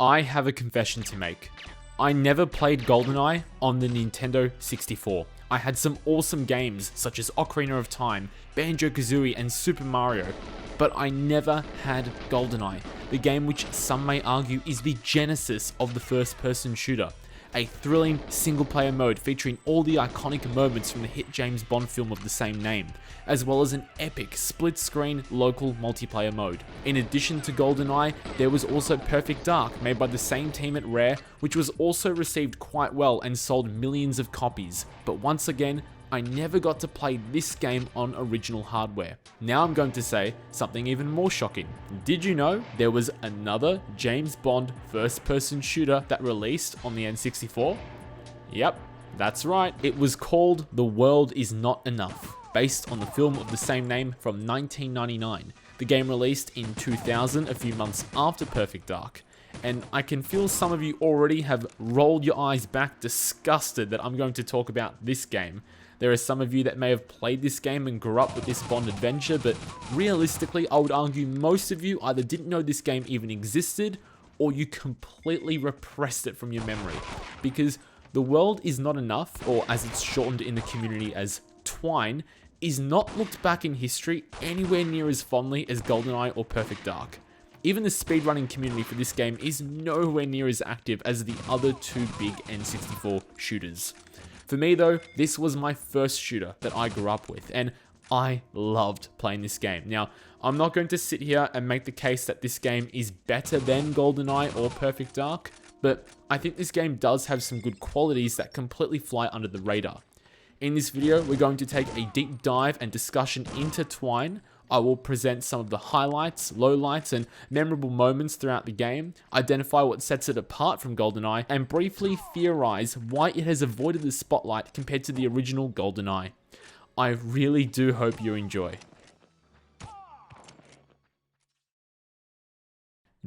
I have a confession to make. I never played Goldeneye on the Nintendo 64. I had some awesome games such as Ocarina of Time, Banjo-Kazooie and Super Mario, but I never had Goldeneye, the game which some may argue is the genesis of the first-person shooter. A thrilling single-player mode featuring all the iconic moments from the hit James Bond film of the same name, as well as an epic split-screen local multiplayer mode. In addition to Goldeneye, there was also Perfect Dark, made by the same team at Rare, which was also received quite well and sold millions of copies. But once again, I never got to play this game on original hardware. Now I'm going to say something even more shocking. Did you know there was another James Bond first-person shooter that released on the N64? Yep, that's right. It was called The World Is Not Enough, based on the film of the same name from 1999. The game released in 2000, a few months after Perfect Dark. And I can feel some of you already have rolled your eyes back disgusted that I'm going to talk about this game. There are some of you that may have played this game and grew up with this Bond adventure, but realistically, I would argue most of you either didn't know this game even existed, or you completely repressed it from your memory. Because The World Is Not Enough, or as it's shortened in the community as TWINE, is not looked back in history anywhere near as fondly as Goldeneye or Perfect Dark. Even the speedrunning community for this game is nowhere near as active as the other two big N64 shooters. For me though, this was my first shooter that I grew up with, and I loved playing this game. Now, I'm not going to sit here and make the case that this game is better than GoldenEye or Perfect Dark, but I think this game does have some good qualities that completely fly under the radar. In this video, we're going to take a deep dive and discussion into TWINE. I will present some of the highlights, lowlights, and memorable moments throughout the game, identify what sets it apart from GoldenEye, and briefly theorize why it has avoided the spotlight compared to the original GoldenEye. I really do hope you enjoy.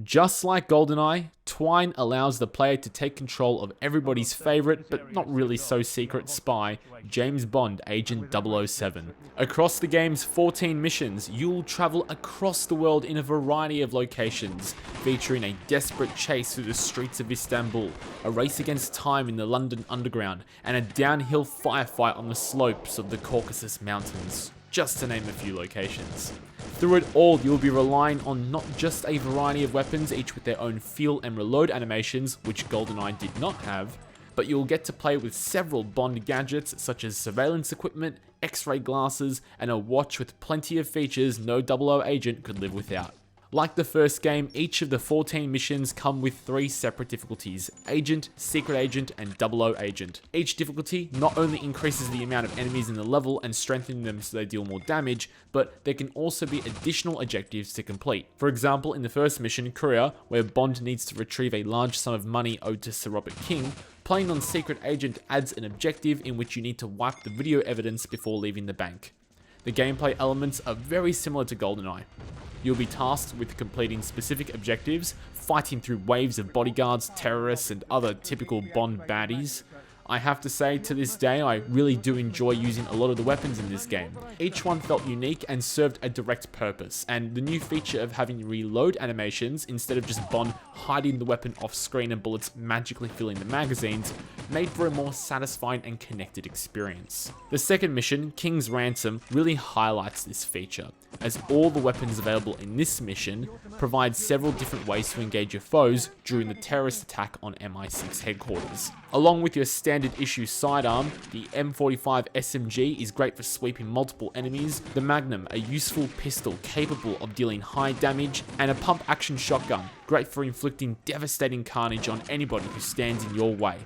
Just like GoldenEye, TWINE allows the player to take control of everybody's favorite, but not really so secret spy, James Bond, Agent 007. Across the game's 14 missions, you'll travel across the world in a variety of locations, featuring a desperate chase through the streets of Istanbul, a race against time in the London Underground, and a downhill firefight on the slopes of the Caucasus Mountains, just to name a few locations. Through it all, you'll be relying on not just a variety of weapons, each with their own feel and reload animations, which GoldenEye did not have, but you'll get to play with several Bond gadgets such as surveillance equipment, X-ray glasses, and a watch with plenty of features no 00 agent could live without. Like the first game, each of the 14 missions come with 3 separate difficulties: Agent, Secret Agent, and 00 Agent. Each difficulty not only increases the amount of enemies in the level and strengthening them so they deal more damage, but there can also be additional objectives to complete. For example, in the first mission, Courier, where Bond needs to retrieve a large sum of money owed to Sir Robert King, playing on Secret Agent adds an objective in which you need to wipe the video evidence before leaving the bank. The gameplay elements are very similar to GoldenEye. You'll be tasked with completing specific objectives, fighting through waves of bodyguards, terrorists, and other typical Bond baddies. I have to say, to this day, I really do enjoy using a lot of the weapons in this game. Each one felt unique and served a direct purpose, and the new feature of having reload animations instead of just Bond hiding the weapon off screen and bullets magically filling the magazines made for a more satisfying and connected experience. The second mission, King's Ransom, really highlights this feature, as all the weapons available in this mission provide several different ways to engage your foes during the terrorist attack on MI6 headquarters. Along with your standard issue sidearm, the M45 SMG is great for sweeping multiple enemies, the Magnum, a useful pistol capable of dealing high damage, and a pump action shotgun, great for inflicting devastating carnage on anybody who stands in your way.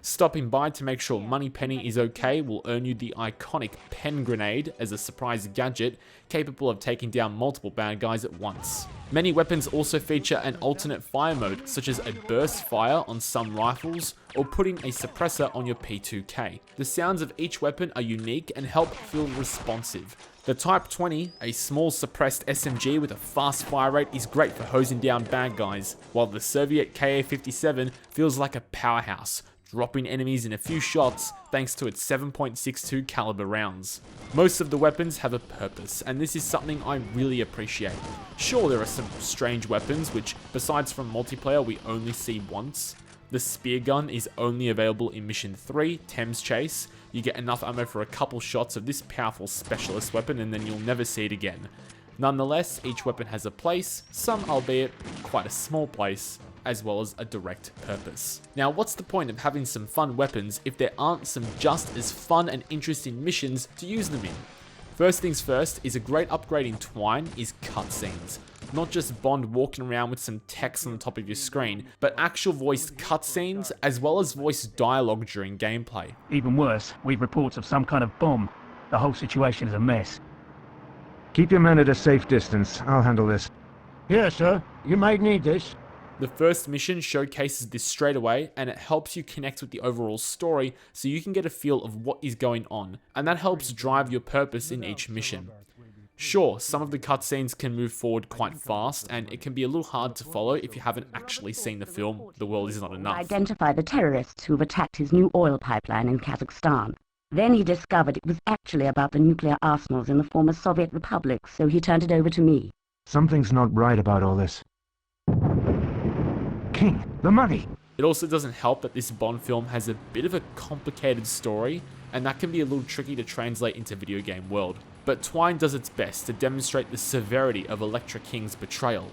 Stopping by to make sure Moneypenny is okay will earn you the iconic pen grenade as a surprise gadget capable of taking down multiple bad guys at once. Many weapons also feature an alternate fire mode, such as a burst fire on some rifles or putting a suppressor on your P2K. The sounds of each weapon are unique and help feel responsive. The Type 20, a small suppressed SMG with a fast fire rate, is great for hosing down bad guys, while the Soviet Ka-57 feels like a powerhouse, dropping enemies in a few shots thanks to its 7.62 caliber rounds. Most of the weapons have a purpose, and this is something I really appreciate. Sure, there are some strange weapons which, besides from multiplayer, we only see once. The spear gun is only available in Mission 3, Thames Chase. You get enough ammo for a couple shots of this powerful specialist weapon and then you'll never see it again. Nonetheless, each weapon has a place, some albeit quite a small place, as well as a direct purpose. Now, what's the point of having some fun weapons if there aren't some just as fun and interesting missions to use them in? First things first is a great upgrade in Twine is cutscenes. Not just Bond walking around with some text on the top of your screen, but actual voiced cutscenes as well as voiced dialogue during gameplay. Even worse, we've reports of some kind of bomb. The whole situation is a mess. Keep your men at a safe distance. I'll handle this. Yes, sir. You might need this. The first mission showcases this straight away, and it helps you connect with the overall story so you can get a feel of what is going on, and that helps drive your purpose in each mission. Sure, some of the cutscenes can move forward quite fast, and it can be a little hard to follow if you haven't actually seen the film. The world is not enough. Identify the terrorists who've attacked his new oil pipeline in Kazakhstan. Then he discovered it was actually about the nuclear arsenals in the former Soviet republics, so he turned it over to me. Something's not right about all this. King, the money! It also doesn't help that this Bond film has a bit of a complicated story, and that can be a little tricky to translate into video game world. But Twine does its best to demonstrate the severity of Electra King's betrayal.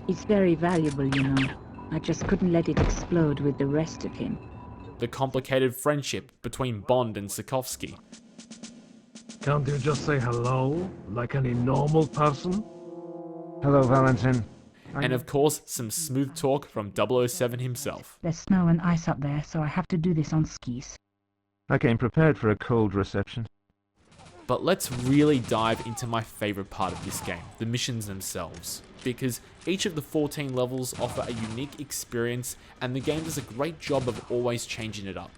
It's very valuable, you know. I just couldn't let it explode with the rest of him. The complicated friendship between Bond and Sokovsky. Can't you just say hello, like any normal person? Hello, Valentin. And of course, some smooth talk from 007 himself. There's snow and ice up there, so I have to do this on skis. I came prepared for a cold reception. But let's really dive into my favorite part of this game, the missions themselves. Because each of the 14 levels offer a unique experience, and the game does a great job of always changing it up.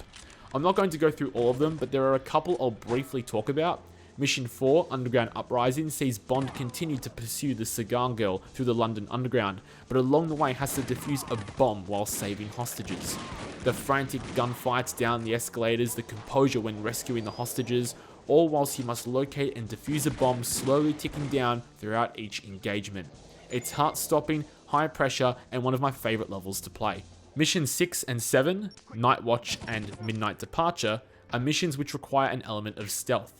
I'm not going to go through all of them, but there are a couple I'll briefly talk about. Mission 4, Underground Uprising, sees Bond continue to pursue the cigar girl through the London Underground, but along the way has to defuse a bomb while saving hostages. The frantic gunfights down the escalators, the composure when rescuing the hostages, all whilst he must locate and defuse a bomb slowly ticking down throughout each engagement. It's heart-stopping, high pressure, and one of my favourite levels to play. Missions 6 and 7, Night Watch and Midnight Departure, are missions which require an element of stealth.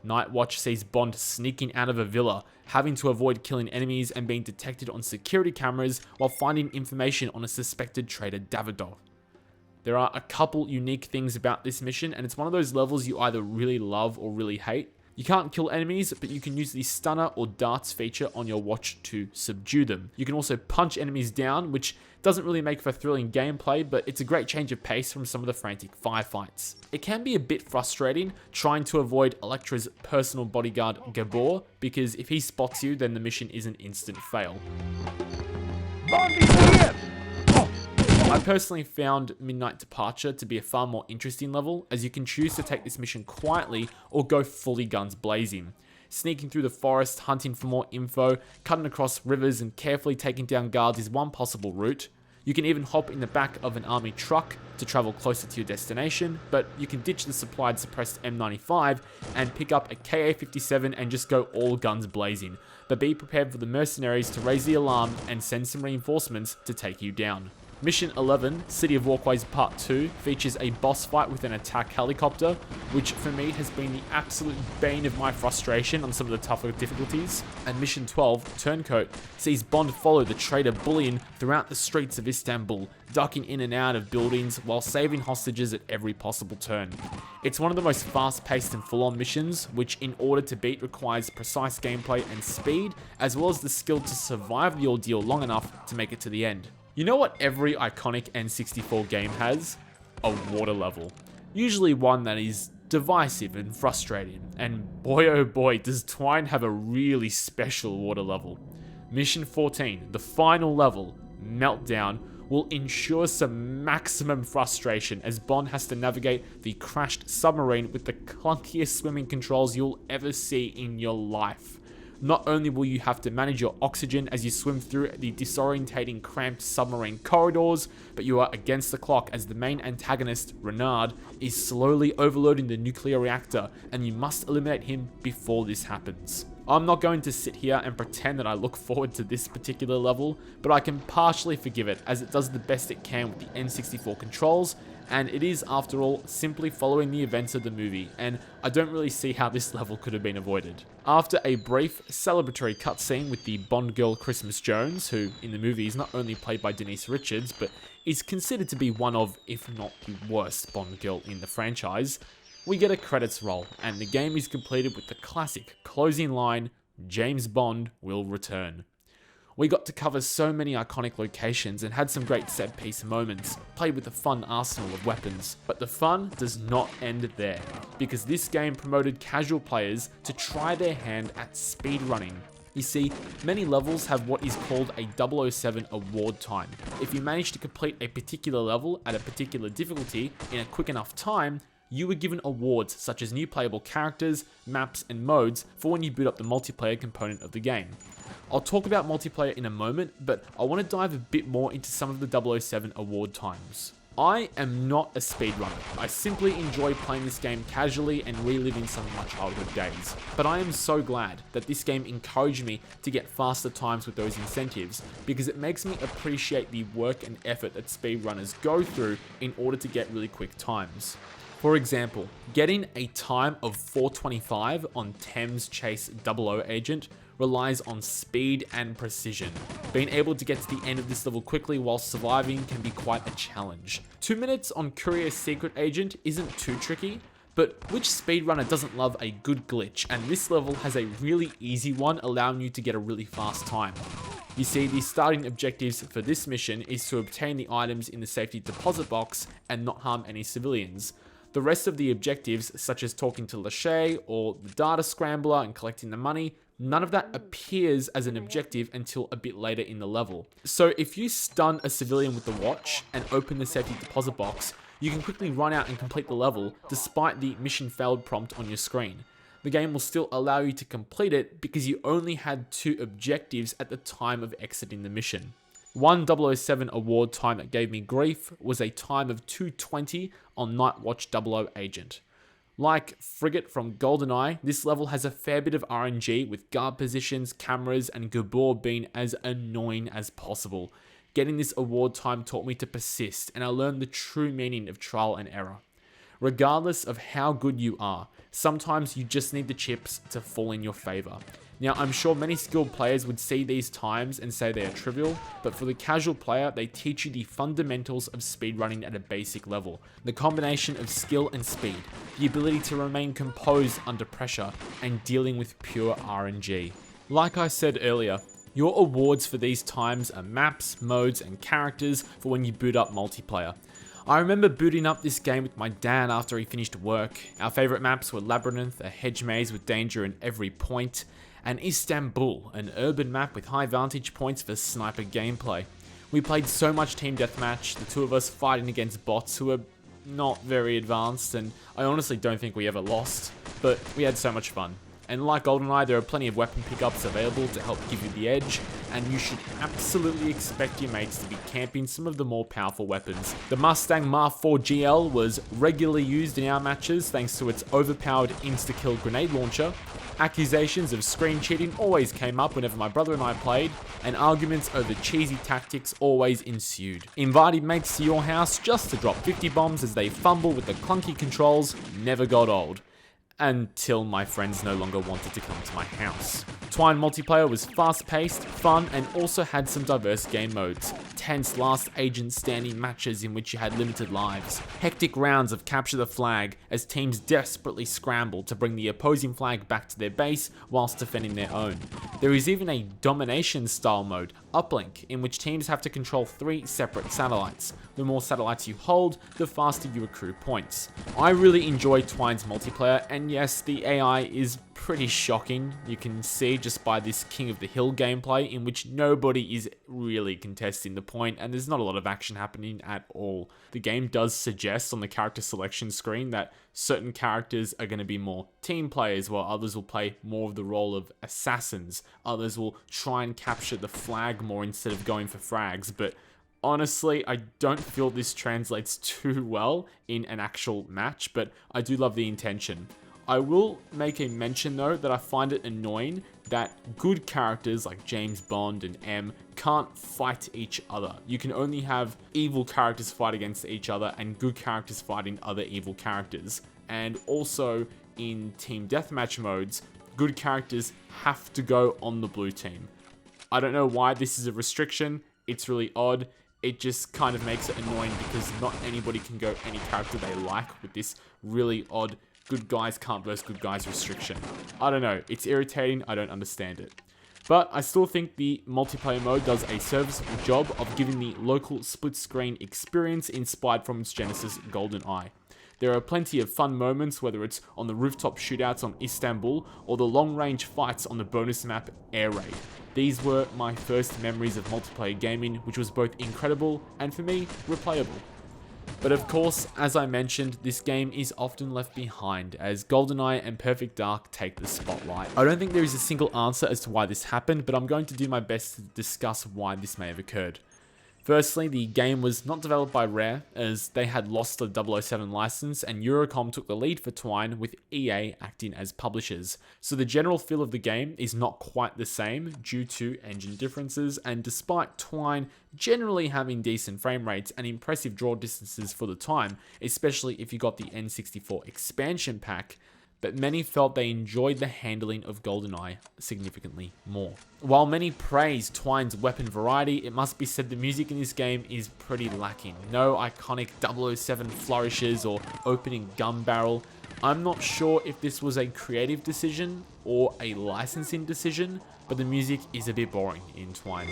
Night Watch sees Bond sneaking out of a villa, having to avoid killing enemies and being detected on security cameras while finding information on a suspected traitor Davidoff. There are a couple unique things about this mission, and it's one of those levels you either really love or really hate. You can't kill enemies, but you can use the stunner or darts feature on your watch to subdue them. You can also punch enemies down, which doesn't really make for thrilling gameplay, but it's a great change of pace from some of the frantic firefights. It can be a bit frustrating trying to avoid Electra's personal bodyguard Gabor, because if he spots you, then the mission is an instant fail. I personally found Midnight Departure to be a far more interesting level, as you can choose to take this mission quietly or go fully guns blazing. Sneaking through the forest, hunting for more info, cutting across rivers and carefully taking down guards is one possible route. You can even hop in the back of an army truck to travel closer to your destination, but you can ditch the supplied suppressed M95 and pick up a KA-57 and just go all guns blazing. But be prepared for the mercenaries to raise the alarm and send some reinforcements to take you down. Mission 11, City of Walkways Part 2, features a boss fight with an attack helicopter, which for me has been the absolute bane of my frustration on some of the tougher difficulties. And Mission 12, Turncoat, sees Bond follow the traitor Bullion throughout the streets of Istanbul, ducking in and out of buildings while saving hostages at every possible turn. It's one of the most fast-paced and full-on missions, which in order to beat requires precise gameplay and speed, as well as the skill to survive the ordeal long enough to make it to the end. You know what every iconic N64 game has? A water level. Usually one that is divisive and frustrating, and boy oh boy does Twine have a really special water level. Mission 14, the final level, Meltdown, will ensure some maximum frustration as Bond has to navigate the crashed submarine with the clunkiest swimming controls you'll ever see in your life. Not only will you have to manage your oxygen as you swim through the disorientating cramped submarine corridors, but you are against the clock as the main antagonist, Renard, is slowly overloading the nuclear reactor and you must eliminate him before this happens. I'm not going to sit here and pretend that I look forward to this particular level, but I can partially forgive it as it does the best it can with the N64 controls, and it is, after all, simply following the events of the movie, and I don't really see how this level could have been avoided. After a brief, celebratory cutscene with the Bond girl Christmas Jones, who in the movie is not only played by Denise Richards, but is considered to be one of, if not the worst Bond girl in the franchise, we get a credits roll, and the game is completed with the classic closing line, James Bond will return. We got to cover so many iconic locations and had some great set piece moments, played with a fun arsenal of weapons. But the fun does not end there, because this game promoted casual players to try their hand at speedrunning. You see, many levels have what is called a 007 award time. If you manage to complete a particular level at a particular difficulty in a quick enough time, you were given awards such as new playable characters, maps, and modes for when you boot up the multiplayer component of the game. I'll talk about multiplayer in a moment, but I want to dive a bit more into some of the 007 award times. I am not a speedrunner. I simply enjoy playing this game casually and reliving some of my childhood days. But I am so glad that this game encouraged me to get faster times with those incentives, because it makes me appreciate the work and effort that speedrunners go through in order to get really quick times. For example, getting a time of 4:25 on Thames Chase 00 Agent relies on speed and precision. Being able to get to the end of this level quickly while surviving can be quite a challenge. 2 minutes on Courier Secret Agent isn't too tricky, but which speedrunner doesn't love a good glitch, and this level has a really easy one allowing you to get a really fast time. You see, the starting objectives for this mission is to obtain the items in the safety deposit box and not harm any civilians. The rest of the objectives, such as talking to Lachey or the data scrambler and collecting the money, none of that appears as an objective until a bit later in the level. So if you stun a civilian with the watch and open the safety deposit box, you can quickly run out and complete the level despite the mission failed prompt on your screen. The game will still allow you to complete it because you only had 2 objectives at the time of exiting the mission. One 007 award time that gave me grief was a time of 2:20 on Nightwatch 00 Agent. Like Frigate from Goldeneye, this level has a fair bit of RNG with guard positions, cameras, and Gabor being as annoying as possible. Getting this award time taught me to persist, and I learned the true meaning of trial and error. Regardless of how good you are, sometimes you just need the chips to fall in your favor. Now, I'm sure many skilled players would see these times and say they are trivial, but for the casual player, they teach you the fundamentals of speedrunning at a basic level. The combination of skill and speed, the ability to remain composed under pressure, and dealing with pure RNG. Like I said earlier, your awards for these times are maps, modes, and characters for when you boot up multiplayer. I remember booting up this game with my dad after he finished work. Our favourite maps were Labyrinth, a hedge maze with danger in every point, and Istanbul, an urban map with high vantage points for sniper gameplay. We played so much team deathmatch, the two of us fighting against bots who were not very advanced, and I honestly don't think we ever lost, but we had so much fun. And like Goldeneye, there are plenty of weapon pickups available to help give you the edge, and you should absolutely expect your mates to be camping some of the more powerful weapons. The Mustang Mark IV GL was regularly used in our matches thanks to its overpowered insta-kill grenade launcher. Accusations of screen cheating always came up whenever my brother and I played, and arguments over cheesy tactics always ensued. Inviting mates to your house just to drop 50 bombs as they fumble with the clunky controls never got old. Until my friends no longer wanted to come to my house. TWINE multiplayer was fast-paced, fun, and also had some diverse game modes. Tense last agent standing matches in which you had limited lives. Hectic rounds of capture the flag as teams desperately scrambled to bring the opposing flag back to their base whilst defending their own. There is even a domination style mode, Uplink, in which teams have to control 3 separate satellites. The more satellites you hold, the faster you accrue points. I really enjoy TWINE's multiplayer, and yes, the AI is pretty shocking. You can see just by this King of the Hill gameplay in which nobody is really contesting the point, and there's not a lot of action happening at all. The game does suggest on the character selection screen that certain characters are going to be more team players, while others will play more of the role of assassins. Others will try and capture the flag more instead of going for frags, but honestly, I don't feel this translates too well in an actual match, but I do love the intention. I will make a mention though that I find it annoying that good characters like James Bond and M can't fight each other. You can only have evil characters fight against each other and good characters fighting other evil characters. And also in team deathmatch modes, good characters have to go on the blue team. I don't know why this is a restriction. It's really odd. It just kind of makes it annoying because not anybody can go any character they like with this really odd good guys can't versus good guys restriction. I don't know, it's irritating, I don't understand it. But I still think the multiplayer mode does a serviceable job of giving the local split screen experience inspired from its genesis Goldeneye. There are plenty of fun moments, whether it's on the rooftop shootouts on Istanbul or the long range fights on the bonus map Air Raid. These were my first memories of multiplayer gaming, which was both incredible and for me, replayable. But of course, as I mentioned, this game is often left behind as Goldeneye and Perfect Dark take the spotlight. I don't think there is a single answer as to why this happened, but I'm going to do my best to discuss why this may have occurred. Firstly, the game was not developed by Rare, as they had lost the 007 license and Eurocom took the lead for TWINE, with EA acting as publishers. So the general feel of the game is not quite the same due to engine differences, and despite TWINE generally having decent frame rates and impressive draw distances for the time, especially if you got the N64 expansion pack, but many felt they enjoyed the handling of Goldeneye significantly more. While many praise TWINE's weapon variety, it must be said the music in this game is pretty lacking. No iconic 007 flourishes or opening gun barrel. I'm not sure if this was a creative decision or a licensing decision, but the music is a bit boring in TWINE.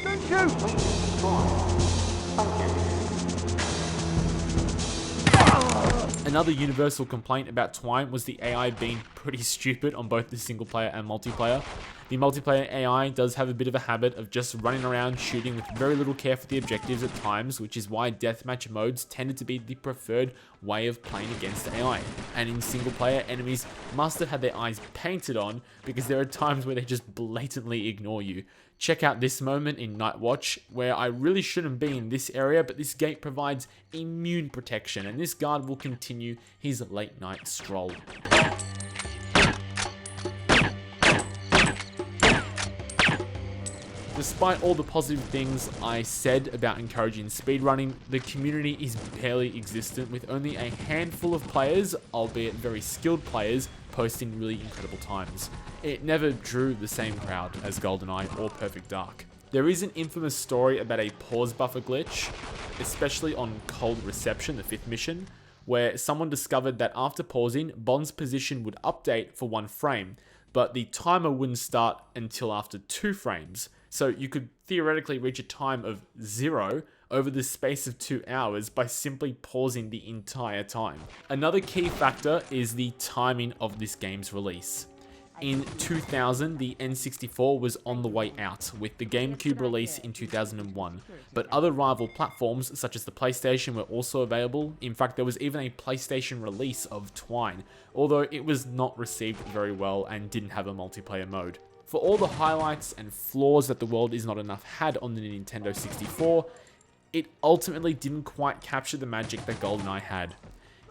Another universal complaint about TWINE was the AI being pretty stupid on both the single player and multiplayer. The multiplayer AI does have a bit of a habit of just running around shooting with very little care for the objectives at times, which is why deathmatch modes tended to be the preferred way of playing against AI. And in single player, enemies must have had their eyes painted on because there are times where they just blatantly ignore you. Check out this moment in Night Watch, where I really shouldn't be in this area, but this gate provides immune protection, and this guard will continue his late night stroll. Despite all the positive things I said about encouraging speedrunning, the community is barely existent, with only a handful of players, albeit very skilled players, posting really incredible times. It never drew the same crowd as Goldeneye or Perfect Dark. There is an infamous story about a pause buffer glitch, especially on Cold Reception, the 5th mission, where someone discovered that after pausing, Bond's position would update for 1 frame, but the timer wouldn't start until after 2 frames. So you could theoretically reach a time of 0 over the space of 2 hours by simply pausing the entire time. Another key factor is the timing of this game's release. In 2000, the N64 was on the way out, with the GameCube release in 2001, but other rival platforms such as the PlayStation were also available. In fact, there was even a PlayStation release of TWINE, although it was not received very well and didn't have a multiplayer mode. For all the highlights and flaws that The World Is Not Enough had on the Nintendo 64, it ultimately didn't quite capture the magic that Goldeneye had.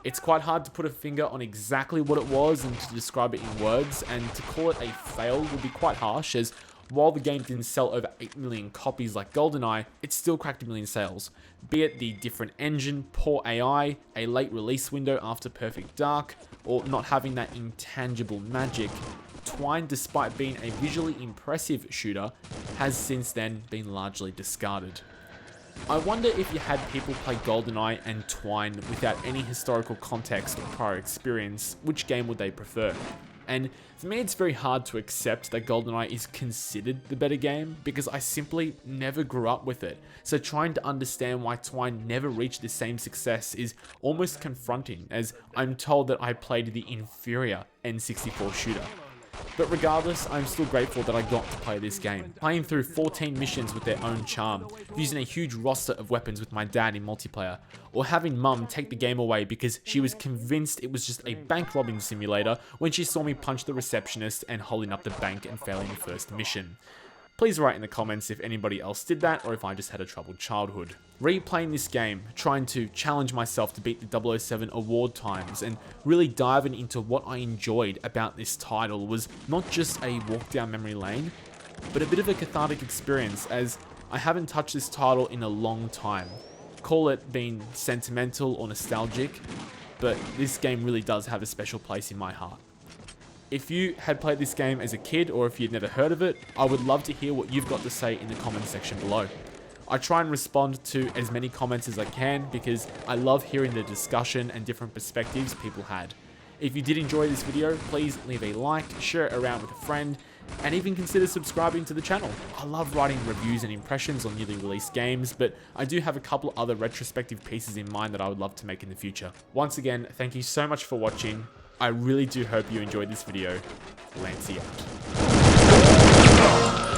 It's quite hard to put a finger on exactly what it was and to describe it in words, and to call it a fail would be quite harsh, as while the game didn't sell over 8 million copies like Goldeneye, it still cracked 1 million sales. Be it the different engine, poor AI, a late release window after Perfect Dark, or not having that intangible magic, TWINE, despite being a visually impressive shooter, has since then been largely discarded. I wonder if you had people play Goldeneye and TWINE without any historical context or prior experience, which game would they prefer? And for me, it's very hard to accept that Goldeneye is considered the better game because I simply never grew up with it. So trying to understand why TWINE never reached the same success is almost confronting, as I'm told that I played the inferior N64 shooter. But regardless, I'm still grateful that I got to play this game, playing through 14 missions with their own charm, using a huge roster of weapons with my dad in multiplayer, or having mum take the game away because she was convinced it was just a bank robbing simulator when she saw me punch the receptionist and holding up the bank and failing the first mission. Please write in the comments if anybody else did that or if I just had a troubled childhood. Replaying this game, trying to challenge myself to beat the 007 award times and really diving into what I enjoyed about this title was not just a walk down memory lane, but a bit of a cathartic experience as I haven't touched this title in a long time. Call it being sentimental or nostalgic, but this game really does have a special place in my heart. If you had played this game as a kid or if you'd never heard of it, I would love to hear what you've got to say in the comment section below. I try and respond to as many comments as I can because I love hearing the discussion and different perspectives people had. If you did enjoy this video, please leave a like, share it around with a friend, and even consider subscribing to the channel. I love writing reviews and impressions on newly released games, but I do have a couple other retrospective pieces in mind that I would love to make in the future. Once again, thank you so much for watching. I really do hope you enjoyed this video. Lancey out.